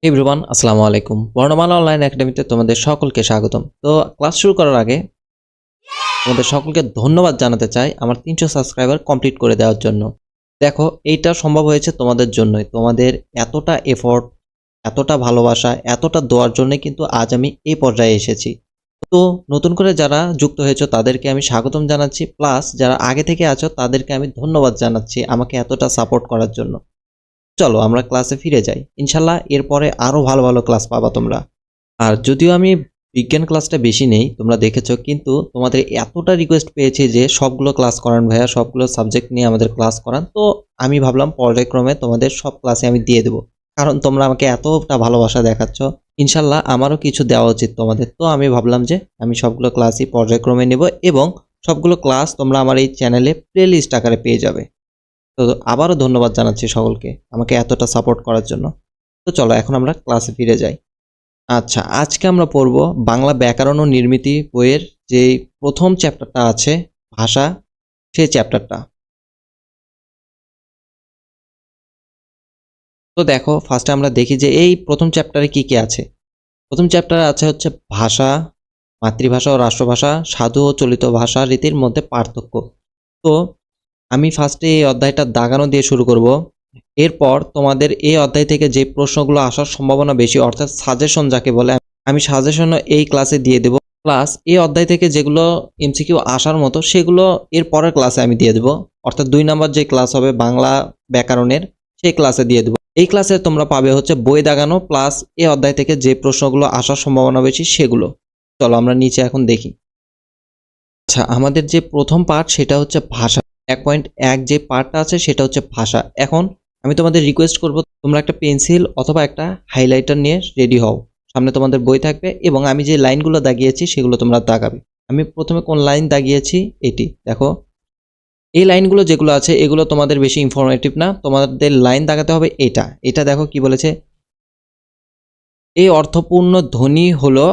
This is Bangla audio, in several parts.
এভরিওয়ান আসসালামু আলাইকুম। বর্ণমালা অনলাইন একাডেমিতে তোমাদের সকলকে স্বাগতম। তো ক্লাস শুরু করার আগে তোমাদের সকলকে ধন্যবাদ জানাতে চাই আমার 300 সাবস্ক্রাইবার কমপ্লিট করে দেওয়ার জন্য। দেখো, এইটা সম্ভব হয়েছে তোমাদের জন্যই। তোমাদের এতটা এফোর্ট, এতটা ভালোবাসা, এতটা দোয়ার জন্যই কিন্তু আজ আমি এই পর্যায়ে এসেছি। তো নতুন করে যারা যুক্ত হয়েছে তাদেরকে আমি স্বাগতম জানাচ্ছি, প্লাস যারা আগে থেকে আছো তাদেরকে আমি ধন্যবাদ জানাচ্ছি আমাকে এতটা সাপোর্ট করার জন্য। চলো আমরা ক্লাসে ফিরে যাই। ইনশাল্লাহ এরপরে আরো ভালো ভালো ক্লাস পাবা তোমরা। আর যদিও আমি বিজ্ঞান ক্লাসটা বেশি নেই, তোমরা দেখেছো, কিন্তু তোমাদের এতটা রিকোয়েস্ট পেয়েছি যে সবগুলো ক্লাস করান ভাইয়া, সবগুলো সাবজেক্ট নিয়ে আমাদের ক্লাস করান। তো আমি ভাবলাম পর্যায়ক্রমে তোমাদের সব ক্লাসে আমি দিয়ে দেবো, কারণ তোমরা আমাকে এতটা ভালোবাসা দেখাচ্ছ। ইনশাল্লাহ আমারও কিছু দেওয়া উচিত তোমাদের। তো আমি ভাবলাম যে আমি সবগুলো ক্লাসই পর্যায়ক্রমে নেব এবং সবগুলো ক্লাস তোমরা আমার এই চ্যানেলে প্লেলিস্ট আকারে পেয়ে যাবে। তো আবারও ধন্যবাদ জানাচ্ছি সকলকে আমাকে এতটা সাপোর্ট করার জন্য। তো চলো এখন আমরা ক্লাসে ফিরে যাই। আচ্ছা, আজকে আমরা পড়ব বাংলা ব্যাকরণ ও নির্মিতি বইয়ের যে প্রথম চ্যাপ্টারটা আছে ভাষা, সেই চ্যাপ্টারটা। তো দেখো, ফার্স্টে আমরা দেখি যে এই প্রথম চ্যাপ্টারে কি কি আছে। প্রথম চ্যাপ্টারে আছে হচ্ছে ভাষা, মাতৃভাষা ও রাষ্ট্রভাষা, সাধু ও চলিত ভাষা রীতির মধ্যে পার্থক্য। তো আমি ফার্স্টে এই অধ্যায়টা দাগানো দিয়ে শুরু করব। এরপর তোমাদের এই অধ্যায় থেকে যে প্রশ্নগুলো আসার সম্ভাবনা বেশি, অর্থাৎ সাজেশন যাকে বলে, আমি সাজেশনও এই ক্লাসে দিয়ে দেব। প্লাস এই অধ্যায় থেকে যেগুলো এমসিকিউ আসার মতো সেগুলো এর পরের ক্লাসে আমি দিয়ে দেবো, অর্থাৎ 2 নম্বর যে ক্লাস হবে বাংলা ব্যাকরণের, সেই ক্লাসে দিয়ে দেবো। এই ক্লাসে তোমরা পাবে হচ্ছে বই দাগানো প্লাস এই অধ্যায় থেকে যে প্রশ্নগুলো আসার সম্ভাবনা বেশি সেগুলো। চলো আমরা নিচে এখন দেখি। আচ্ছা, আমাদের যে প্রথম পার্ট সেটা হচ্ছে ভাষা। 1.1 যে পার্টটা আছে সেটা হচ্ছে ভাষা। এখন আমি তোমাদের রিকোয়েস্ট করব তোমরা একটা পেন্সিল অথবা একটা হাইলাইটার নিয়ে রেডি হও। সামনে তোমাদের বই থাকবে এবং আমি যে লাইনগুলো দাগিয়েছি সেগুলো তোমরা দাগাবে। আমি প্রথমে কোন লাইন দাগিয়েছি এটি দেখো। এই লাইনগুলো যেগুলো আছে এগুলো তোমাদের বেশি ইনফরমেটিভ না, তোমাদের লাইন দাগাতে হবে এটা। এটা দেখো কি বলেছে, এই অর্থপূর্ণ ধ্বনি হলো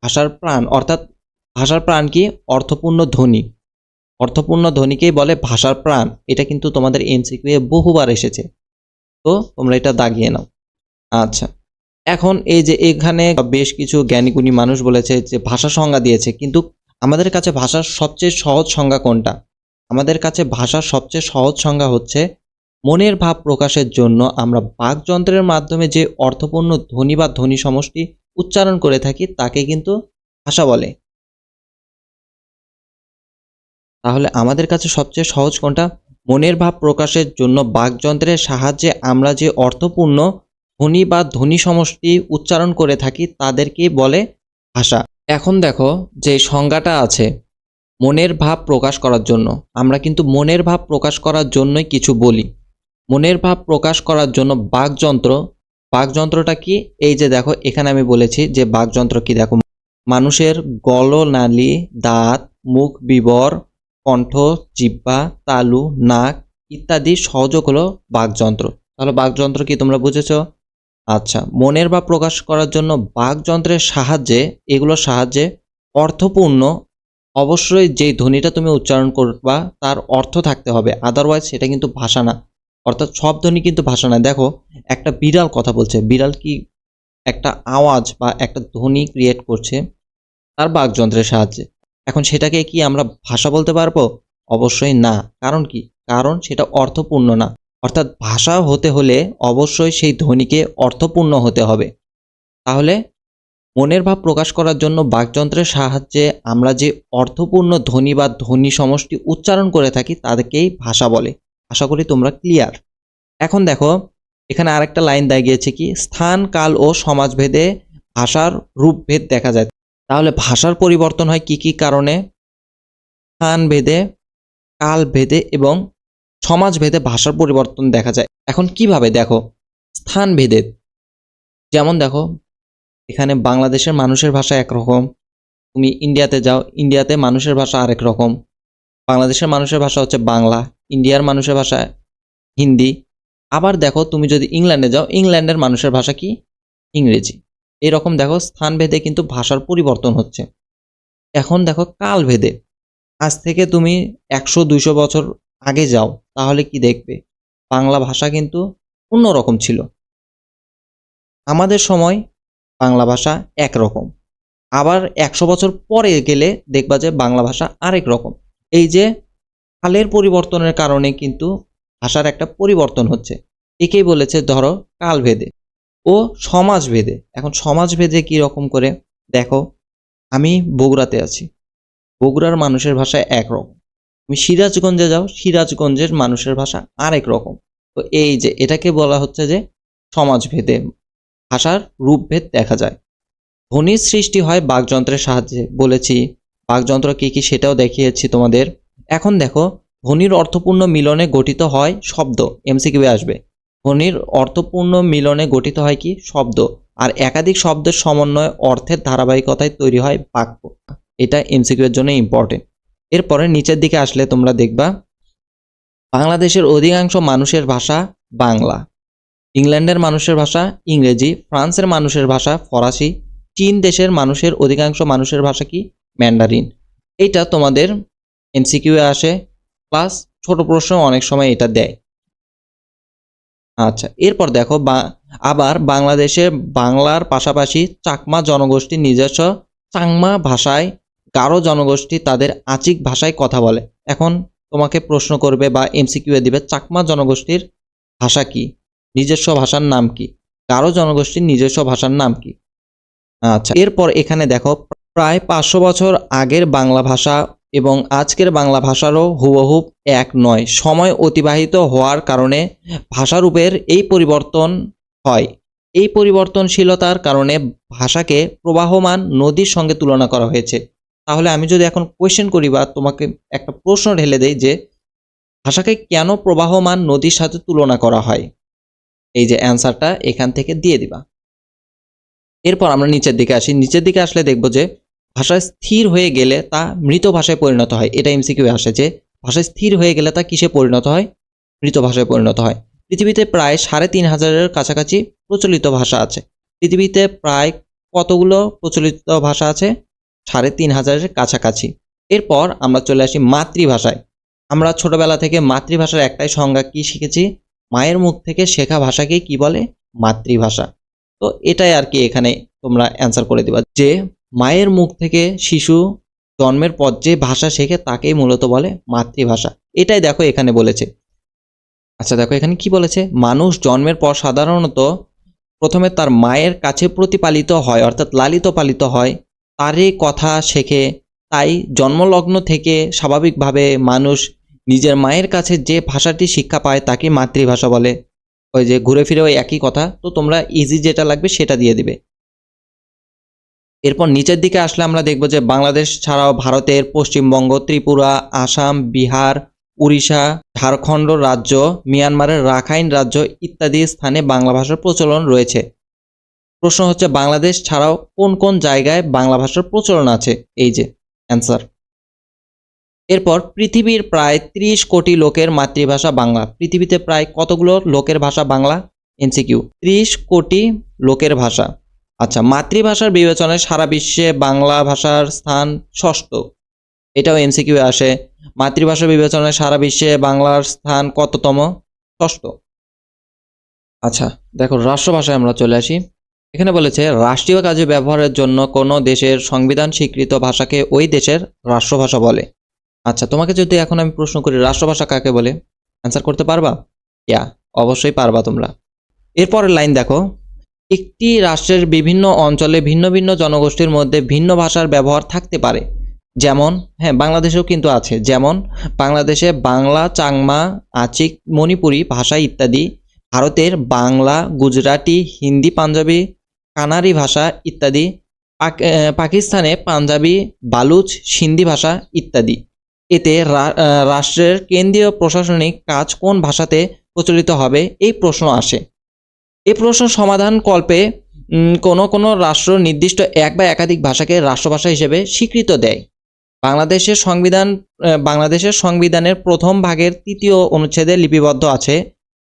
ভাষার প্রাণ। অর্থাৎ ভাষার প্রাণ কি? অর্থপূর্ণ ধ্বনি। অর্থপূর্ণ ধ্বনিকেই বলে ভাষার প্রাণ। এটা কিন্তু তোমাদের এমসিকিউ এ বহুবার এসেছে। তো তোমরা এটা দাগিয়ে নাও। আচ্ছা, এখন এই যে এখানে বেশ কিছু জ্ঞানীগুণী মানুষ বলেছে যে ভাষা সংজ্ঞা দিয়েছে, কিন্তু আমাদের কাছে ভাষার সবচেয়ে সহজ সংজ্ঞা কোনটা? আমাদের কাছে ভাষার সবচেয়ে সহজ সংজ্ঞা হচ্ছে মনের ভাব প্রকাশের জন্য আমরা বাকযন্ত্রের মাধ্যমে যে অর্থপূর্ণ ধ্বনি বা ধ্বনি সমষ্টি উচ্চারণ করে থাকি তাকে কিন্তু ভাষা বলে। তাহলে আমাদের কাছে সবচেয়ে সহজ কোনটা? মনের ভাব প্রকাশের জন্য বাকযন্ত্রের সাহায্যে আমরা যে অর্থপূর্ণ ধ্বনি বা ধ্বনি সমষ্টি উচ্চারণ করে থাকি তাদেরকে বলে ভাষা। এখন দেখো, যে সংজ্ঞাটা আছে মনের ভাব প্রকাশ করার জন্য, আমরা কিন্তু মনের ভাব প্রকাশ করার জন্যই কিছু বলি। মনের ভাব প্রকাশ করার জন্য বাকযন্ত্র, বাকযন্ত্রটা কি? এই যে দেখো এখানে আমি বলেছি যে বাকযন্ত্র কি, দেখো মানুষের গলনালী, দাঁত, মুখ বিবর, কণ্ঠ, জিহ্বা, তালু, নাক ইত্যাদি সহযোগ হলো বাকযন্ত্র। তাহলে বাকযন্ত্র কি তোমরা বুঝেছো? আচ্ছা, মনের ভাব প্রকাশ করার জন্য বাকযন্ত্রের সাহায্যে, এগুলোর সাহায্যে অর্থপূর্ণ, অবশ্যই যেই ধ্বনিটা তুমি উচ্চারণ করবা তার অর্থ থাকতে হবে, আদারওয়াইজ সেটা কিন্তু ভাষা না। অর্থাৎ সব ধ্বনি কিন্তু ভাষা না। দেখো একটা বিড়াল কথা বলছে, বিড়াল কি একটা আওয়াজ বা একটা ধ্বনি ক্রিয়েট করছে তার বাকযন্ত্রের সাহায্যে। এখন সেটাকে কি আমরা ভাষা বলতে পারবো? অবশ্যই না। কারণ কি? কারণ সেটা অর্থপূর্ণ না। অর্থাৎ ভাষা হতে হলে অবশ্যই সেই ধ্বনিকে অর্থপূর্ণ হতে হবে। তাহলে মনের ভাব প্রকাশ করার জন্য বাকযন্ত্রের সাহায্যে আমরা যে অর্থপূর্ণ ধ্বনি বা ধ্বনি সমষ্টি উচ্চারণ করে থাকি তাদেরকেই ভাষা বলে। আশা করি তোমরা ক্লিয়ার। এখন দেখো এখানে আরেকটা লাইন দাগিয়েছে কি, স্থান কাল ও সমাজভেদে ভাষার রূপভেদ দেখা যায়। তাহলে ভাষার পরিবর্তন হয় কি কি কারণে? স্থান ভেদে, কাল ভেদে এবং সমাজ ভেদে ভাষার পরিবর্তন দেখা যায়। এখন কিভাবে? দেখো স্থান ভেদে, যেমন দেখো এখানে বাংলাদেশের মানুষের ভাষা একরকম, তুমি ইন্ডিয়াতে যাও, ইন্ডিয়াতে মানুষের ভাষা আরেক রকম। বাংলাদেশের মানুষের ভাষা হচ্ছে বাংলা, ইন্ডিয়ার মানুষের ভাষা হিন্দি। আবার দেখো তুমি যদি ইংল্যান্ডে যাও, ইংল্যান্ডের মানুষের ভাষা কি? ইংরেজি। এরকম দেখো স্থান ভেদে কিন্তু ভাষার পরিবর্তন হচ্ছে। এখন দেখো কাল ভেদে, আজ থেকে তুমি 100-200 বছর আগে যাও, তাহলে কি দেখবে? বাংলা ভাষা কিন্তু অন্যরকম ছিল। আমাদের সময় বাংলা ভাষা একরকম, আবার 100 বছর পরে গেলে দেখবা যে বাংলা ভাষা আরেক রকম। এই যে কালের পরিবর্তনের কারণে কিন্তু ভাষার একটা পরিবর্তন হচ্ছে, একেই বলেছে ধরো কালভেদে ও সমাজভেদে। এখন সমাজভেদে কি রকম করে দেখো, আমি বগুড়াতে আছি, বগুড়ার মানুষের ভাষা একরকম, তুমি সিরাজগঞ্জে যাও, সিরাজগঞ্জের মানুষের ভাষা আরেক রকম। তো এই যে এটাকে বলা হচ্ছে যে সমাজভেদে ভাষার রূপভেদ দেখা যায়। ধ্বনির সৃষ্টি হয় বাকযন্ত্রের সাহায্যে, বলেছি বাকযন্ত্র কি কি সেটাও দেখিয়েছি তোমাদের। এখন দেখো, ধ্বনির অর্থপূর্ণ মিলনে গঠিত হয় শব্দ। এমসিকিউ আসবে, ধ্বনির অর্থপূর্ণ মিলনে গঠিত হয় কি শব্দ, আর একাধিক শব্দের সমন্বয়ে অর্থের ধারাবাহিকতায় তৈরি হয় বাক্য। এটা এমসিকিউ এর জন্য ইম্পর্টেন্ট। এরপরে নিচের দিকে আসলে তোমরা দেখবা বাংলাদেশের অধিকাংশ মানুষের ভাষা বাংলা, ইংল্যান্ডের মানুষের ভাষা ইংরেজি, ফ্রান্সের মানুষের ভাষা ফরাসি, চীন দেশের মানুষের অধিকাংশ মানুষের ভাষা কি ম্যান্ডারিন। এটা তোমাদের এমসিকিউ এ আসে, প্লাস ছোট প্রশ্ন অনেক সময় এটা দেয়। আচ্ছা, এরপর দেখো আবার বাংলাদেশে বাংলার পাশাপাশি চাকমা জনগোষ্ঠীর নিজস্ব চাংমা ভাষায়, গারো জনগোষ্ঠী তাদের আচিক ভাষায় কথা বলে। এখন তোমাকে প্রশ্ন করবে বা এমসিকিউ এ দিবে চাকমা জনগোষ্ঠীর ভাষা কি, নিজস্ব ভাষার নাম কি, গারো জনগোষ্ঠীর নিজস্ব ভাষার নাম কি। আচ্ছা, এরপর এখানে দেখো প্রায় 500 বছর আগের বাংলা ভাষা এবং আজকের বাংলা ভাষারও হুবহুব এক নয়। সময় অতিবাহিত হওয়ার কারণে ভাষারূপের এই পরিবর্তন হয়। এই পরিবর্তনশীলতার কারণে ভাষাকে প্রবাহমান নদীর সঙ্গে তুলনা করা হয়েছে। তাহলে আমি যদি এখন কোয়েশ্চেন করি বা তোমাকে একটা প্রশ্ন ঢেলে দেই যে ভাষাকে কেন প্রবাহমান নদীর সাথে তুলনা করা হয়, এই যে অ্যান্সারটা এখান থেকে দিয়ে দিবা। এরপর আমরা নিচের দিকে আসি, নিচের দিকে আসলে দেখব যে ভাষা স্থির হয়ে গেলে তা মৃত ভাষায় পরিণত হয়। এটা এমসিকিউ আসে যে ভাষা স্থির হয়ে গেলে তা কিসে পরিণত হয়, মৃত ভাষায় পরিণত হয়। পৃথিবীতে প্রায় 3,500-এর কাছাকাছি প্রচলিত ভাষা আছে। পৃথিবীতে প্রায় কতগুলো প্রচলিত ভাষা আছে, 3,500-এর কাছাকাছি। এরপর আমরা চলে আসি মাতৃভাষায়। আমরা ছোটবেলা থেকে মাতৃভাষার একটাই সংজ্ঞা কি শিখেছি, মায়ের মুখ থেকে শেখা ভাষাকে কি বলে, মাতৃভাষা। তো এটাই আর কি এখানে তোমরা অ্যান্সার করে দিবা যে মায়ের মুখ থেকে শিশু জন্মের পর যে ভাষা শেখে তাকেই মূলত বলে মাতৃভাষা। এটাই দেখো এখানে বলেছে। আচ্ছা দেখো এখানে কি বলেছে, মানুষ জন্মের পর সাধারণত প্রথমে তার মায়ের কাছে প্রতিপালিত হয়, অর্থাৎ লালিত পালিত হয়, তারই কথা শেখে। তাই জন্মলগ্ন থেকে স্বাভাবিকভাবে মানুষ নিজের মায়ের কাছে যে ভাষাটি শিক্ষা পায় তাকে মাতৃভাষা বলে। ওই যে ঘুরে ফিরে ওই একই কথা, তো তোমরা ইজি যেটা লাগবে সেটা দিয়ে দিবে। এরপর নিচের দিকে আসলে আমরা দেখব যে বাংলাদেশ ছাড়াও ভারতের পশ্চিমবঙ্গ, ত্রিপুরা, আসাম, বিহার, উড়িষ্যা, ঝাড়খণ্ড রাজ্য, মিয়ানমারের রাখাইন রাজ্য ইত্যাদি স্থানে বাংলা ভাষার প্রচলন রয়েছে। প্রশ্ন হচ্ছে বাংলাদেশ ছাড়াও কোন কোন জায়গায় বাংলা ভাষার প্রচলন আছে, এই যে অ্যান্সার। এরপর পৃথিবীর প্রায় 30 কোটি লোকের মাতৃভাষা বাংলা। পৃথিবীতে প্রায় কতগুলো লোকের ভাষা বাংলা, এমসিকিউ 30 কোটি লোকের ভাষা। আচ্ছা, মাতৃভাষার বিবেচনায় সারা বিশ্বে বাংলা ভাষার স্থান ষষ্ঠ। এটাও এমসিকিউ আসে, মাতৃভাষা বিবেচনায় সারা বিশ্বে বাংলার স্থান কততম, ষষ্ঠ। আচ্ছা দেখো রাষ্ট্রভাষায় আমরা চলে আসি। এখানে বলেছে রাষ্ট্রীয় কাজে ব্যবহারের জন্য কোনো দেশের সংবিধান স্বীকৃত ভাষাকে ওই দেশের রাষ্ট্রভাষা বলে। আচ্ছা, তোমাকে যদি এখন আমি প্রশ্ন করি রাষ্ট্রভাষা কাকে বলে, অ্যান্সার করতে পারবা? অবশ্যই পারবা তোমরা। এরপরের লাইন দেখো, একটি রাষ্ট্রের বিভিন্ন অঞ্চলে ভিন্ন ভিন্ন জনগোষ্ঠীর মধ্যে ভিন্ন ভাষার ব্যবহার থাকতে পারে। যেমন বাংলাদেশেও কিন্তু আছে, যেমন বাংলাদেশে বাংলা, চাংমা, আচিক, মণিপুরি ভাষা ইত্যাদি। ভারতের বাংলা, গুজরাটি, হিন্দি, পাঞ্জাবি, কানাড়ি ভাষা ইত্যাদি। পাকিস্তানে পাঞ্জাবি, বালুচ, সিন্ধি ভাষা ইত্যাদি। এতে রাষ্ট্রের কেন্দ্রীয় প্রশাসনিক কাজ কোন ভাষাতে প্রচলিত হবে, এই প্রশ্ন আসে। এই প্রশ্ন সমাধান কল্পে কোনো কোনো রাষ্ট্র নির্দিষ্ট এক বা একাধিক ভাষাকে রাষ্ট্রভাষা হিসেবে স্বীকৃত দেয়। বাংলাদেশের সংবিধানের প্রথম ভাগের 3য় অনুচ্ছেদে লিপিবদ্ধ আছে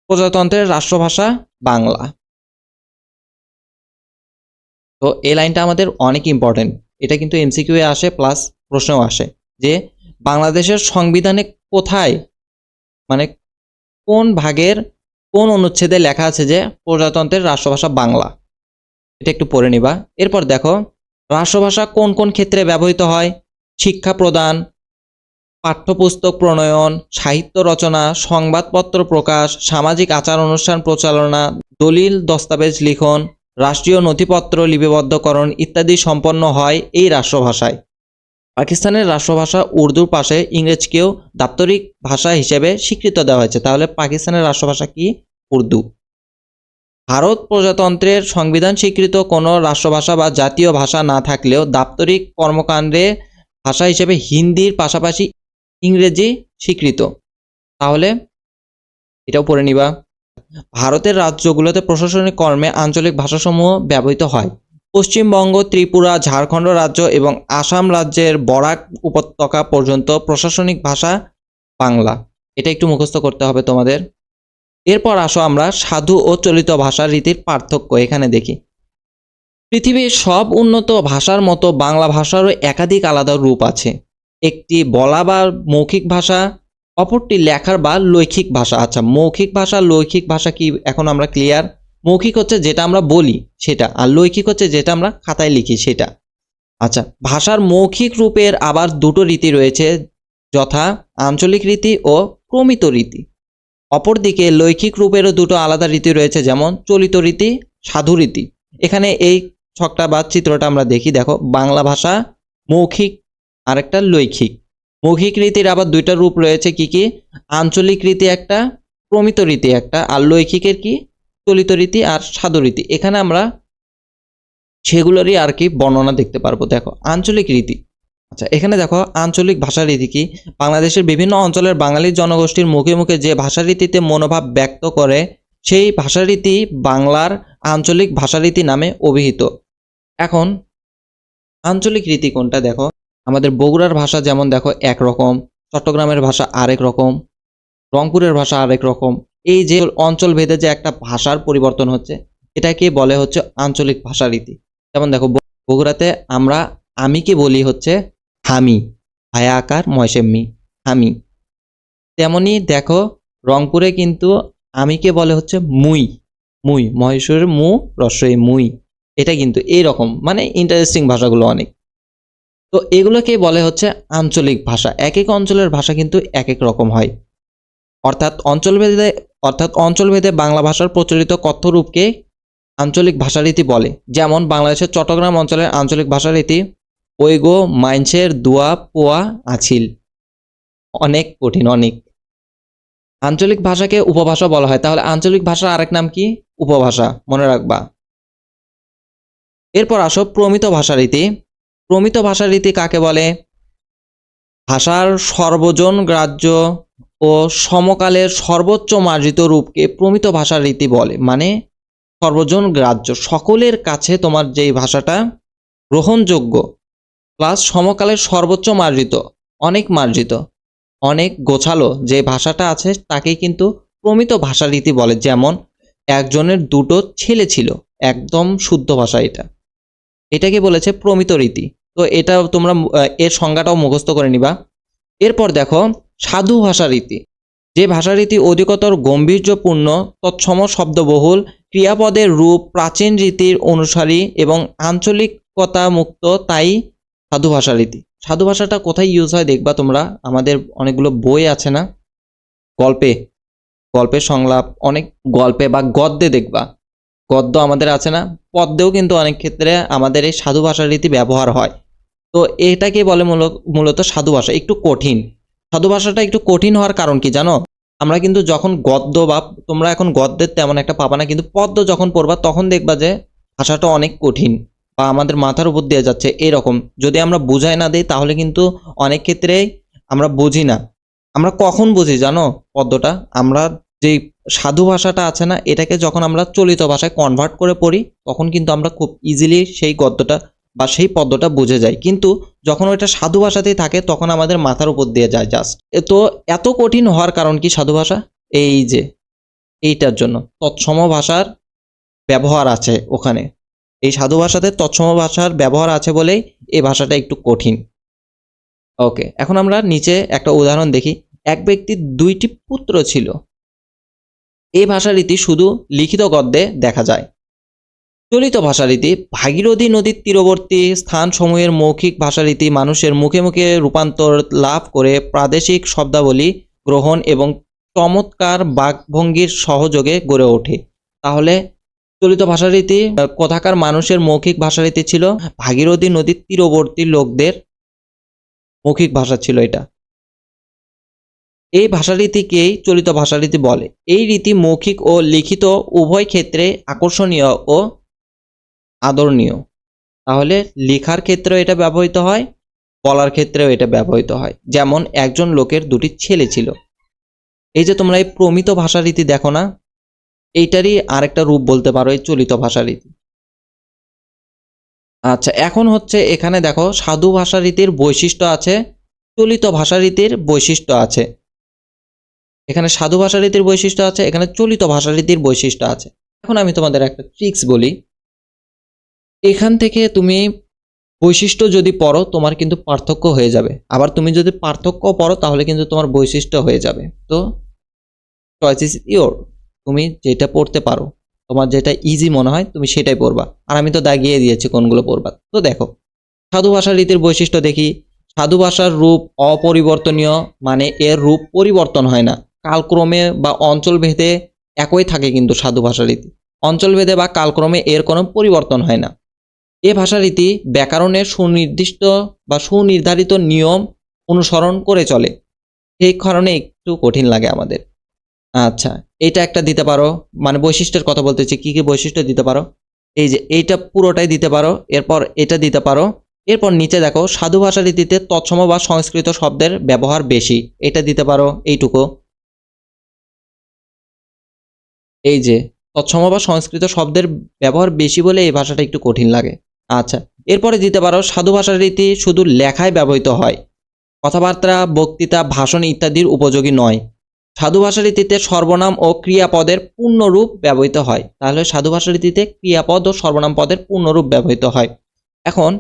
প্রজাতন্ত্রের রাষ্ট্রভাষা বাংলা। তো এই লাইনটা আমাদের অনেক ইম্পর্টেন্ট, এটা কিন্তু এমসিকিউ এ আসে প্লাস প্রশ্নেও আসে যে বাংলাদেশের সংবিধানে কোথায়, মানে কোন ভাগের কোন অনুচ্ছেদে লেখা আছে যে প্রজাতন্ত্রের রাষ্ট্রভাষা বাংলা। এটা একটু পড়ে নিবা। এরপর দেখো রাষ্ট্রভাষা কোন কোন ক্ষেত্রে ব্যবহৃত হয়? শিক্ষা প্রদান, পাঠ্যপুস্তক প্রণয়ন, সাহিত্য রচনা, সংবাদপত্র প্রকাশ, সামাজিক আচার অনুষ্ঠান পরিচালনা, দলিল দস্তাবেজ লিখন, রাষ্ট্রীয় নথিপত্র লিপিবদ্ধকরণ ইত্যাদি সম্পন্ন হয় এই রাষ্ট্রভাষায়। পাকিস্তানের রাষ্ট্রভাষা উর্দুর পাশে ইংরেজিকেও দাপ্তরিক ভাষা হিসেবে স্বীকৃত দেওয়া হয়েছে। তাহলে পাকিস্তানের রাষ্ট্রভাষা কি? উর্দু। ভারত প্রজাতন্ত্রের সংবিধান স্বীকৃত কোনো রাষ্ট্রভাষা বা জাতীয় ভাষা না থাকলেও দাপ্তরিক কর্মকাণ্ডে ভাষা হিসেবে হিন্দির পাশাপাশি ইংরেজি স্বীকৃত। তাহলে এটাও পড়ে নিবা। ভারতের রাজ্যগুলোতে প্রশাসনিক কর্মে আঞ্চলিক ভাষাসমূহ ব্যবহৃত হয়। পশ্চিমবঙ্গ, ত্রিপুরা, ঝাড়খণ্ড রাজ্য এবং আসাম রাজ্যের বরাক উপত্যকা পর্যন্ত প্রশাসনিক ভাষা বাংলা। এটা একটু মুখস্থ করতে হবে তোমাদের। এরপর আসো আমরা সাধু ও চলিত ভাষা রীতির পার্থক্য এখানে দেখি। পৃথিবীর সব উন্নত ভাষার মতো বাংলা ভাষারও একাধিক আলাদা রূপ আছে। একটি বলা বা মৌখিক ভাষা, অপরটি লেখার বা লৈখিক ভাষা। আচ্ছা, মৌখিক ভাষা লৈখিক ভাষা কি এখন আমরা ক্লিয়ার? মৌখিক হচ্ছে যেটা আমরা বলি সেটা, আর লৈখিক হচ্ছে যেটা আমরা খাতায় লিখি সেটা। আচ্ছা, ভাষার মৌখিক রূপের আবার দুটো রীতি রয়েছে, যথা আঞ্চলিক রীতি ও প্রমিত রীতি। অপরদিকে লৈখিক রূপেরও দুটো আলাদা রীতি রয়েছে, যেমন চলিত রীতি, সাধু রীতি। এখানে এই ছকটা বা চিত্রটা আমরা দেখি, দেখো বাংলা ভাষা মৌখিক আর একটা লৈখিক। মৌখিক রীতির আবার দুইটা রূপ রয়েছে, কি কি? আঞ্চলিক রীতি একটা, প্রমিত রীতি একটা, আর লৈখিকের কি? চলিত রীতি আর সাধু রীতি। এখানে আমরা সেগুলোরই আর কি বর্ণনা দেখতে পারবো। দেখো আঞ্চলিক রীতি। আচ্ছা, এখানে দেখো আঞ্চলিক ভাষারীতি কি? বাংলাদেশের বিভিন্ন অঞ্চলের বাঙালি জনগোষ্ঠীর মুখে মুখে যে ভাষারীতিতে মনোভাব ব্যক্ত করে সেই ভাষারীতি বাংলার আঞ্চলিক ভাষারীতি নামে অভিহিত। এখন আঞ্চলিক রীতি কোনটা? দেখো আমাদের বগুড়ার ভাষা যেমন দেখো একরকম, চট্টগ্রামের ভাষা আরেক রকম, রংপুরের ভাষা আরেক রকম। এই যে অঞ্চল ভেদে যে একটা ভাষার পরিবর্তন হচ্ছে এটাকে বলে হচ্ছে আঞ্চলিক ভাষারীতি। যেমন দেখো বগুড়াতে আমরা আমিকে বলি হচ্ছে হামি, হায়া আকার ময়সেম্মি, হামি। তেমনি দেখো রংপুরে কিন্তু আমিকে বলে হচ্ছে মুই, মুই মহেশ্বরের মু রস্বই মুই। এটা কিন্তু এইরকম, মানে ইন্টারেস্টিং ভাষাগুলো অনেক। তো এগুলোকে বলে হচ্ছে আঞ্চলিক ভাষা। এক এক অঞ্চলের ভাষা কিন্তু এক এক রকম হয়। অর্থাৎ অঞ্চলভেদে বাংলা ভাষার প্রচলিত কথ্যরূপকে আঞ্চলিক ভাষারীতি বলে। যেমন বাংলাদেশের চট্টগ্রাম অঞ্চলের আঞ্চলিক ভাষারীতি ওই গো মাইনছের দুয়া পোয়া আছিল। অনেক কঠিন, অনেক। আঞ্চলিক ভাষাকে উপভাষা বলা হয়। তাহলে আঞ্চলিক ভাষার আরেক নাম কি? উপভাষা, মনে রাখবা। এরপর আসো প্রমিত ভাষারীতি। প্রমিত ভাষারীতি কাকে বলে? ভাষার সর্বজন গ্রাহ্য ও সমকালের সর্বোচ্চ মার্জিত রূপকে প্রমিত ভাষার রীতি বলে। মানে সর্বজন গ্রাহ্য, সকলের কাছে তোমার যেই ভাষাটা গ্রহণযোগ্য, প্লাস সমকালের সর্বোচ্চ মার্জিত, অনেক মার্জিত, অনেক গোছালো যে ভাষাটা আছে তাকেই কিন্তু প্রমিত ভাষারীতি বলে। যেমন একজনের দুটো ছেলে ছিল, একদম শুদ্ধ ভাষা এটা, এটাকে বলেছে প্রমিত রীতি। তো এটা তোমরা এর সংজ্ঞাটাও মুখস্থ করে নিবা। এরপর দেখো সাধু ভাষারীতি। যে ভাষারীতি অধিকতর গম্ভীর্যপূর্ণ, তৎসম শব্দবহুল, ক্রিয়াপদের রূপ প্রাচীন রীতির অনুসারী এবং আঞ্চলিকতা মুক্ত, তাই সাধু ভাষারীতি। সাধু ভাষাটা কোথায় ইউজ হয় দেখবা তোমরা, আমাদের অনেকগুলো বই আছে না, গল্পের সংলাপ, অনেক গল্পে বা গদ্যে দেখবা, গদ্য আমাদের আছে না, পদ্যেও কিন্তু অনেক ক্ষেত্রে আমাদের এই সাধু ভাষারীতি ব্যবহার হয়। তো এটাকে বলে মূলত সাধু ভাষা। একটু কঠিন, সাধু ভাষাটা একটু কঠিন হওয়ার কারণ কি জানো? আমরা কিন্তু যখন গদ্য, বা তোমরা এখন গদ্যের তেমন একটা পাবা না, কিন্তু পদ্য যখন পড়বা তখন দেখবা যে ভাষাটা অনেক কঠিন বা আমাদের মাথার উপর দিয়ে যাচ্ছে এরকম। যদি আমরা বুঝাই না দিই তাহলে কিন্তু অনেক ক্ষেত্রেই আমরা বুঝি না। আমরা কখন বুঝি জানো পদ্যটা? আমরা যে সাধু ভাষাটা আছে না, এটাকে যখন আমরা চলিত ভাষায় কনভার্ট করে পড়ি তখন কিন্তু আমরা খুব ইজিলি সেই গদ্যটা বা সেই পদ্যটা বুঝে যাই। কিন্তু যখন ওইটা সাধু ভাষাতেই থাকে তখন আমাদের মাথার উপর দিয়ে যায় জাস্ট। তো এত কঠিন হওয়ার কারণ কি সাধু ভাষা? এই যে এইটার জন্য তৎসম ভাষার ব্যবহার আছে ওখানে। এই সাধু ভাষাতে তৎসম ভাষার ব্যবহার আছে বলেই এই ভাষাটা একটু কঠিন। ওকে, এখন আমরা নিচে একটা উদাহরণ দেখি। এক ব্যক্তির দুইটি পুত্র ছিল। এই ভাষারীতি শুধু লিখিত গদ্যে দেখা যায়। চলিত ভাষারীতি ভাগীরথী নদীর তীরবর্তী স্থানসমূহের মৌখিক ভাষারীতি মানুষের মুখে মুখে রূপান্তর লাভ করে প্রাদেশিক শব্দাবলী গ্রহণ এবং চমৎকার বাকভঙ্গির সহযোগে গড়ে ওঠে। তাহলে চলিত ভাষারীতি কোথাকার মানুষের মৌখিক ভাষারীতি ছিল? ভাগীরথী নদীর তীরবর্তী লোকদের মৌখিক ভাষা ছিল এটা। এই ভাষারীতিকেই চলিত ভাষারীতি বলে। এই রীতি মৌখিক ও লিখিত উভয় ক্ষেত্রে আকর্ষণীয় ও আদরণীয়। তাহলে লেখার ক্ষেত্রেও এটা ব্যবহৃত হয়, বলার ক্ষেত্রেও এটা ব্যবহৃত হয়। যেমন একজন লোকের দুটি ছেলে ছিল। এই যে তোমরা এই প্রমিত ভাষারীতি দেখো না, এইটারই আরেকটা রূপ বলতে পারো এই চলিত ভাষারীতি। আচ্ছা, এখন হচ্ছে এখানে দেখো সাধু ভাষারীতির বৈশিষ্ট্য আছে, চলিত ভাষারীতির বৈশিষ্ট্য আছে। এখানে সাধু ভাষারীতির বৈশিষ্ট্য আছে, এখানে চলিত ভাষারীতির বৈশিষ্ট্য আছে। এখন আমি তোমাদের একটা ট্রিক্স বলি। এখান থেকে তুমি বৈশিষ্ট্য যদি পড়ো তোমার কিন্তু পার্থক্য হয়ে যাবে, আবার তুমি যদি পার্থক্য পড়ো তাহলে কিন্তু তোমার বৈশিষ্ট্য হয়ে যাবে। তো চয়েস ইজ ইওর, তুমি যেটা পড়তে পারো, তোমার যেটা ইজি মনে হয় তুমি সেটাই পড়বা। আর আমি তো দাগিয়ে দিয়েছি কোনগুলো পড়বা। তো দেখো সাধু ভাষার রীতির বৈশিষ্ট্য দেখি। সাধু ভাষার রূপ অপরিবর্তনীয়, মানে এর রূপ পরিবর্তন হয় না। কালক্রমে বা অঞ্চলভেদে একই থাকে, কিন্তু সাধু ভাষা রীতি অঞ্চলভেদে বা কালক্রমে এর কোনো পরিবর্তন হয় না। এ ভাষারীতি ব্যাকরণের সুনির্দিষ্ট বা সুনির্ধারিত নিয়ম অনুসরণ করে চলে, এই কারণে একটু কঠিন লাগে আমাদের। আচ্ছা, এটা একটা দিতে পারো, মানে বৈশিষ্ট্যের কথা বলতেছি, কি কি বৈশিষ্ট্য দিতে পারো। এই যে এইটা পুরোটাই দিতে পারো, এরপর এটা দিতে পারো। এরপর নিচে দেখো সাধু ভাষারীতিতে তৎসম বা সংস্কৃত শব্দের ব্যবহার বেশি, এটা দিতে পারো এইটুকু। এই যে তৎসম বা সংস্কৃত শব্দের ব্যবহার বেশি বলে এই ভাষাটা একটু কঠিন লাগে। আচ্ছা, এরপরে দিতে পারো সাধু ভাষার রীতি শুধু লেখায় ব্যবহৃত হয়, কথাবার্তা, বক্তৃতা, ভাষণ ইত্যাদির উপযোগী নয়। সাধু ভাষা রীতিতে সর্বনাম ও ক্রিয়াপদের পূর্ণরূপ ব্যবহৃত হয়। তাহলে সাধু ভাষা রীতিতে ক্রিয়াপদ ও সর্বনাম পদের পূর্ণরূপ ব্যবহৃত হয়। এখন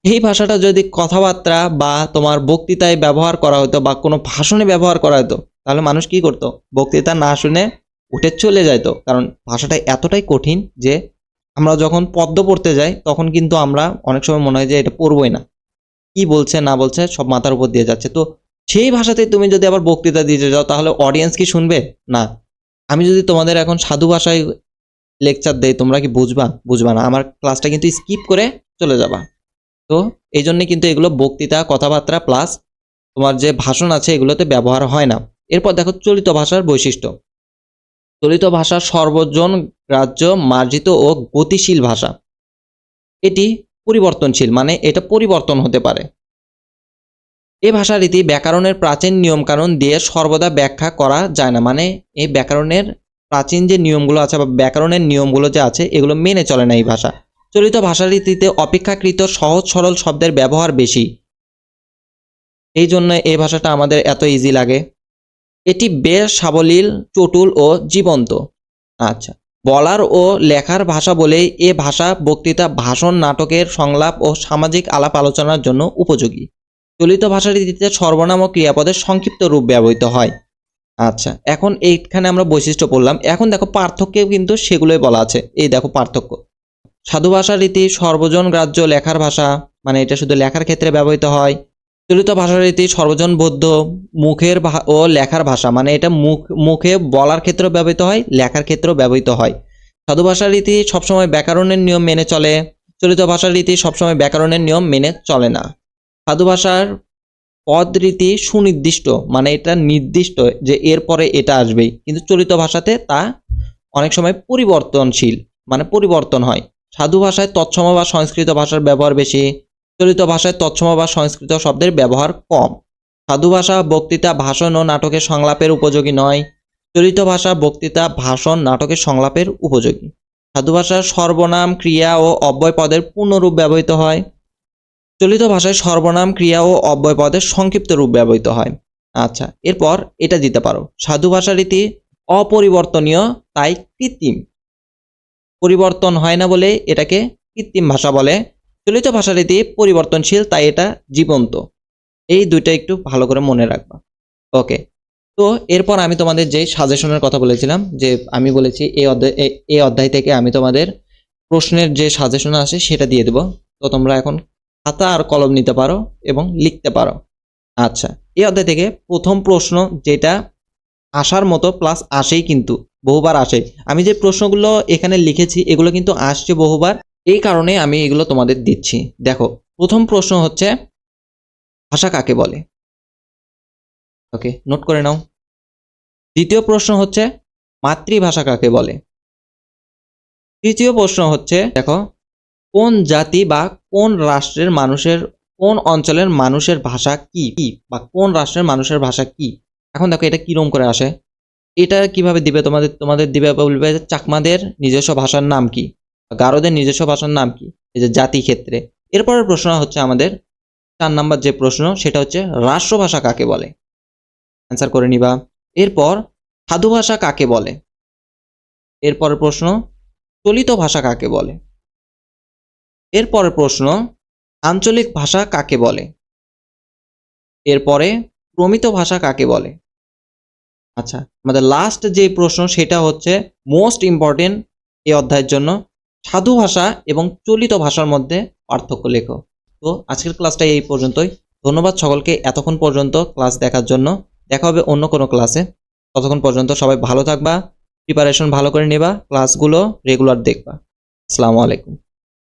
এই ভাষাটা যদি কথাবার্তা বা তোমার বক্তৃতায় ব্যবহার করা হতো বা কোনো ভাষণে ব্যবহার করা হতো, তাহলে মানুষ কি করতো? বক্তৃতা না শুনে উঠে চলে যেত। কারণ ভাষাটা এতটাই কঠিন যে আমরা যখন পদ্য পড়তে যাই তখন কিন্তু আমরা অনেক সময় মনে হয় যে এটা পড়বই না, কি বলছে না বলছে সব মাথার উপর দিয়ে যাচ্ছে। তো সেই ভাষাতে তুমি যদি আবার বক্তৃতা দিতে যাও তাহলে অডিয়েন্স কি শুনবে? না। আমি যদি তোমাদের এখন সাধু ভাষায় লেকচার দেই, তোমরা কি বুঝবা? বুঝবা না, আমার ক্লাসটা কিন্তু স্কিপ করে চলে যাবা। তো এই জন্যই কিন্তু এগুলো বক্তৃতা, কথাবার্তা প্লাস তোমার যে ভাষণ আছে এগুলোতে ব্যবহার হয় না। এরপর দেখো চলিত ভাষার বৈশিষ্ট্য। চলিত ভাষা সর্বজন গ্রাহ্য, মার্জিত ও গতিশীল ভাষা। এটি পরিবর্তনশীল, মানে এটা পরিবর্তন হতে পারে। এ ভাষারীতি ব্যাকরণের প্রাচীন নিয়মকানুন দিয়ে সর্বদা ব্যাখ্যা করা যায় না, মানে এই ব্যাকরণের প্রাচীন যে নিয়মগুলো আছে বা ব্যাকরণের নিয়মগুলো যে আছে এগুলো মেনে চলে না এই ভাষা। চলিত ভাষারীতিতে অপেক্ষাকৃত সহজ সরল শব্দের ব্যবহার বেশি, এই জন্য এই ভাষাটা আমাদের এত ইজি লাগে। এটি বেশ সাবলীল, চটুল ও জীবন্ত। আচ্ছা, বলার ও লেখার ভাষা বলেই এ ভাষা বক্তৃতা, ভাষণ, নাটকের সংলাপ ও সামাজিক আলাপ আলোচনার জন্য উপযোগী। চলিত ভাষারীতিতে সর্বনাম ও ক্রিয়াপদের সংক্ষিপ্ত রূপ ব্যবহৃত হয়। আচ্ছা, এখন এইখানে আমরা বৈশিষ্ট্য পড়লাম, এখন দেখো পার্থক্যেও কিন্তু সেগুলোই বলা আছে। এই দেখো পার্থক্য। সাধু ভাষা রীতি সর্বজন গ্রাহ্য লেখার ভাষা, মানে এটা শুধু লেখার ক্ষেত্রে ব্যবহৃত হয়। চলিত ভাষারীতি সর্বজন বোধ্য মুখের ও লেখার ভাষা, মানে এটা মুখে বলার ক্ষেত্রেও ব্যবহৃত হয়, লেখার ক্ষেত্রেও ব্যবহৃত হয়। সাধু ভাষার রীতি সবসময় ব্যাকরণের নিয়ম মেনে চলে, চলিত ভাষার রীতি সবসময় ব্যাকরণের নিয়ম মেনে চলে না। সাধু ভাষার পদ রীতি সুনির্দিষ্ট, মানে এটা নির্দিষ্ট যে এরপরে এটা আসবেই, কিন্তু চলিত ভাষাতে তা অনেক সময় পরিবর্তনশীল, মানে পরিবর্তন হয়। সাধু ভাষায় তৎসম বা সংস্কৃত ভাষার ব্যবহার বেশি, চলিত ভাষায় তৎসম বা সংস্কৃত শব্দের ব্যবহার কম। সাধু ভাষা বক্তৃতা, ভাষণ ও নাটকের সংলাপের উপযোগী নয়, চলিত ভাষা বক্তৃতা, ভাষণ, নাটকের সংলাপের উপযোগী। সাধু ভাষার সর্বনাম, ক্রিয়া ও অব্যয় পদের পূর্ণরূপ ব্যবহৃত হয়, চলিত ভাষায় সর্বনাম, ক্রিয়া ও অব্যয় পদের সংক্ষিপ্ত রূপ ব্যবহৃত হয়। আচ্ছা, এরপর এটা দিতে পারো, সাধু ভাষা রীতি অপরিবর্তনীয় তাই কৃত্রিম, পরিবর্তন হয় না বলে এটাকে কৃত্রিম ভাষা বলে। চলিত ভাষা রীতি পরিবর্তনশীল তাই এটা জীবন্ত। এই দুইটা একটু ভালো করে মনে রাখবা। ওকে, তো এরপর আমি তোমাদের যে সাজেশনের কথা বলেছিলাম, যে আমি বলেছি এই অধ্যায় থেকে আমি তোমাদের প্রশ্নের যে সাজেশন আছে সেটা দিয়ে দেব। তো তোমরা এখন খাতা আর কলম নিতে পারো এবং লিখতে পারো। আচ্ছা, এই অধ্যায় থেকে প্রথম প্রশ্ন যেটা আসার মতো প্লাস আসেই, কিন্তু বহুবার আসে। আমি যে প্রশ্নগুলো এখানে লিখেছি এগুলো কিন্তু আসছে বহুবার, এই কারণে আমি এগুলো তোমাদের দিচ্ছি। দেখো, প্রথম প্রশ্ন হচ্ছে ভাষা কাকে বলে? ওকে, নোট করে নাও। দ্বিতীয় প্রশ্ন হচ্ছে মাতৃভাষা কাকে বলে? তৃতীয় প্রশ্ন হচ্ছে দেখো, কোন জাতি বা কোন রাষ্ট্রের মানুষের, কোন অঞ্চলের মানুষের ভাষা কি, বা কোন রাষ্ট্রের মানুষের ভাষা কি? এখন দেখো এটা কিরম করে আসে, এটা কিভাবে দিবে তোমাদের দিবে, বলবে যে চাকমাদের নিজস্ব ভাষার নাম কি, গারোদের নিজস্ব ভাষার নাম কি, এই যে জাতি ক্ষেত্রে। এরপরের প্রশ্ন হচ্ছে আমাদের 4 নাম্বার যে প্রশ্ন, সেটা হচ্ছে রাষ্ট্রভাষা কাকে বলে? অ্যান্সার করে নিবা। এরপর সাধু ভাষা কাকে বলে? এরপরের প্রশ্ন চলিত ভাষা কাকে বলে? এরপরের প্রশ্ন আঞ্চলিক ভাষা কাকে বলে? এরপরে প্রমিত ভাষা কাকে বলে? আচ্ছা, আমাদের লাস্ট যে প্রশ্ন সেটা হচ্ছে মোস্ট ইম্পর্টেন্ট এই অধ্যায়ের জন্য, সাধু ভাষা এবং চলিত ভাষার মধ্যে পার্থক্য লেখো। তো আজকের ক্লাসটা এই পর্যন্তই। ধন্যবাদ সকলকে এতক্ষণ পর্যন্ত ক্লাস দেখার জন্য। দেখা হবে অন্য কোনো ক্লাসে। ততক্ষণ পর্যন্ত সবাই ভালো থাকবা, প্রিপারেশন ভালো করে নেবা, ক্লাসগুলো রেগুলার দেখবা। আসসালামু আলাইকুম।